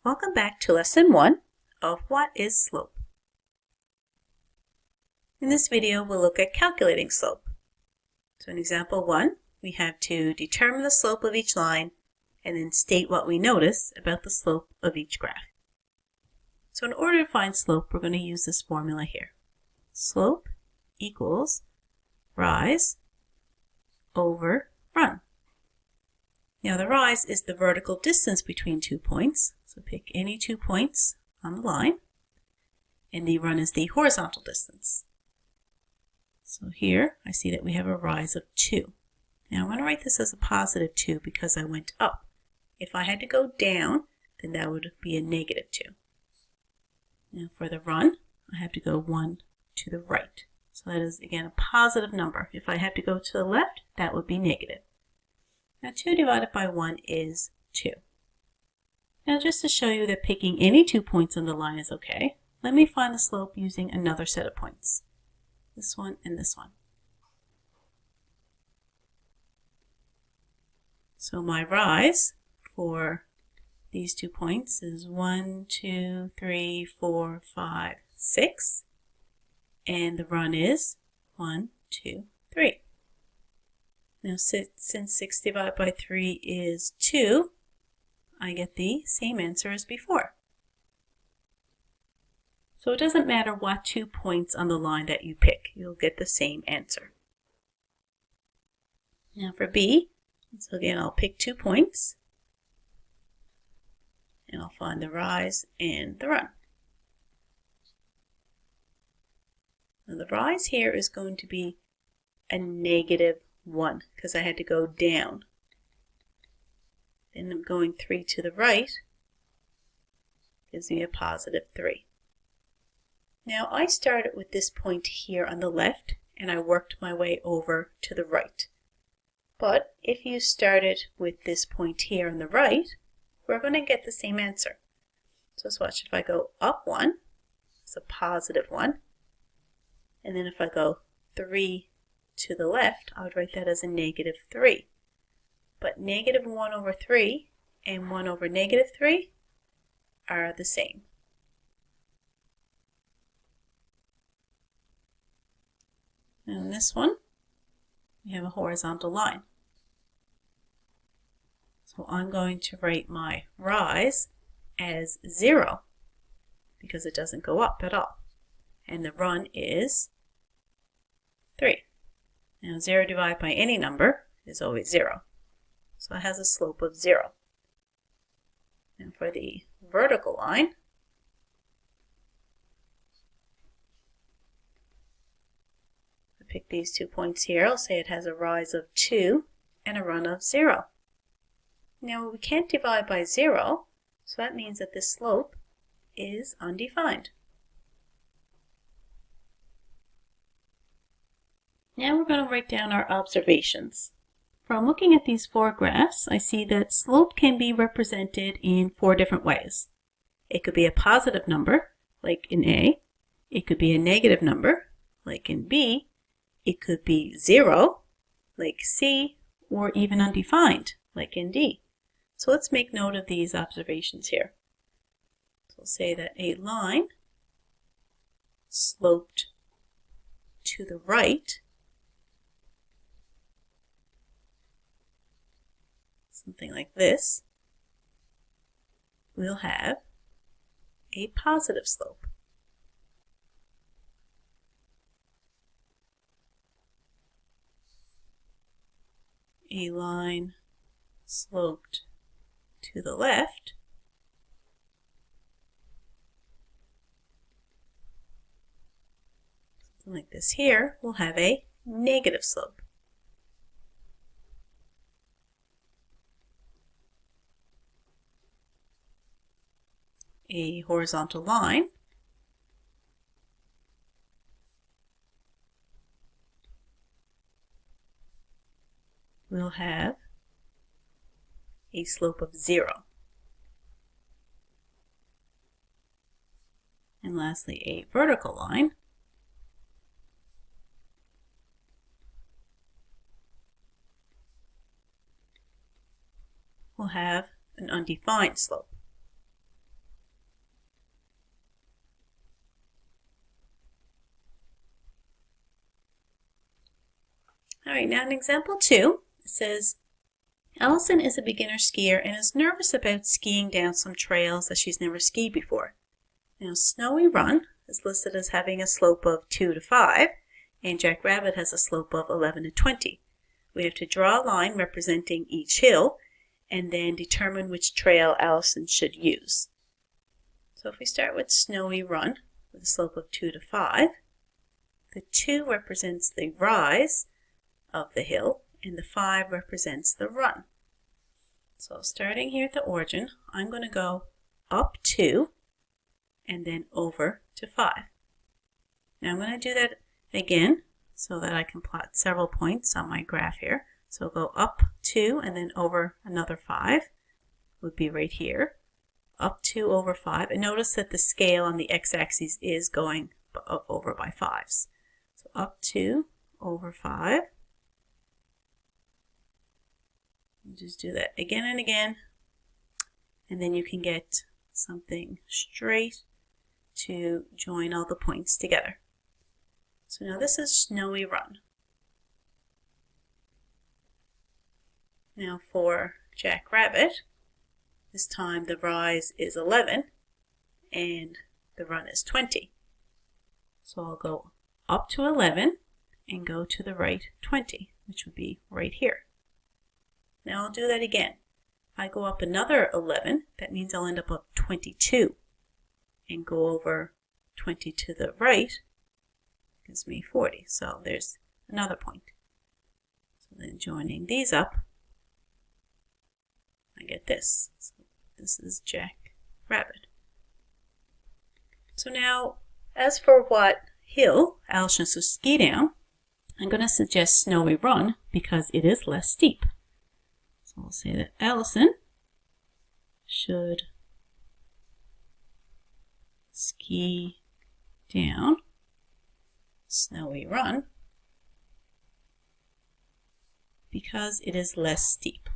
Welcome back to Lesson 1 of What is Slope? In this video, we'll look at calculating slope. So in example 1, we have to determine the slope of each line and then state what we notice about the slope of each graph. So in order to find slope, we're going to use this formula here. Slope equals rise over run. Now the rise is the vertical distance between 2 points. So pick any 2 points on the line. And the run is the horizontal distance. So here I see that we have a rise of 2. Now I'm going to write this as a positive 2 because I went up. If I had to go down, then that would be a negative 2. Now for the run, I have to go 1 to the right. So that is, again, a positive number. If I have to go to the left, that would be negative. Now 2 divided by 1 is 2. Now just to show you that picking any 2 points on the line is okay, let me find the slope using another set of points. This one and this one. So my rise for these 2 points is 1, 2, 3, 4, 5, 6. And the run is 1, 2, 3. Now since 6 divided by 3 is 2, I get the same answer as before. So it doesn't matter what 2 points on the line that you pick, you'll get the same answer. Now for B, so again I'll pick 2 points and I'll find the rise and the run. Now the rise here is going to be a negative 1 because I had to go down. Then I'm going 3 to the right gives me a positive 3. Now I started with this point here on the left and I worked my way over to the right. But if you started with this point here on the right, we're going to get the same answer. So let's watch. If I go up 1, it's a positive 1. And then if I go 3 to the left, I would write that as a negative 3. But negative 1 over 3 and 1 over negative 3 are the same. And in this one, we have a horizontal line. So I'm going to write my rise as 0 because it doesn't go up at all. And the run is 3. Now 0 divided by any number is always 0. So it has a slope of 0. And for the vertical line, I pick these 2 points here. I'll say it has a rise of 2 and a run of 0. Now we can't divide by 0, so that means that this slope is undefined. Now we're going to write down our observations. From looking at these 4 graphs, I see that slope can be represented in 4 different ways. It could be a positive number, like in A. It could be a negative number, like in B. It could be 0, like C, or even undefined, like in D. So let's make note of these observations here. So we'll say that a line sloped to the right, something like this, we'll have a positive slope. A line sloped to the left something like this here will have a negative slope. A horizontal line will have a slope of 0. And lastly, a vertical line will have an undefined slope. All right, now in example 2, it says, Allison is a beginner skier and is nervous about skiing down some trails that she's never skied before. Now, Snowy Run is listed as having a slope of 2 to 5, and Jackrabbit has a slope of 11 to 20. We have to draw a line representing each hill and then determine which trail Allison should use. So if we start with Snowy Run with a slope of 2 to 5, the 2 represents the rise of the hill and the 5 represents the run. So starting here at the origin, I'm going to go up 2 and then over to 5. Now I'm going to do that again so that I can plot several points on my graph here. So go up 2 and then over another 5 would be right here. Up 2 over 5. And notice that the scale on the x-axis is going up over by 5s. So up 2 over 5. Just do that again and again. And then you can get something straight to join all the points together. So now this is Snowy Run. Now for Jackrabbit, this time the rise is 11 and the run is 20. So I'll go up to 11 and go to the right 20, which would be right here. Now I'll do that again. If I go up another 11, that means I'll end up 22 and go over 20 to the right gives me 40. So there's another point. So then joining these up, I get this. So this is Jackrabbit. So now, as for what hill Allison should ski down, I'm going to suggest Snowy Run because it is less steep. So we'll say that Allison should ski down Snowy Run because it is less steep.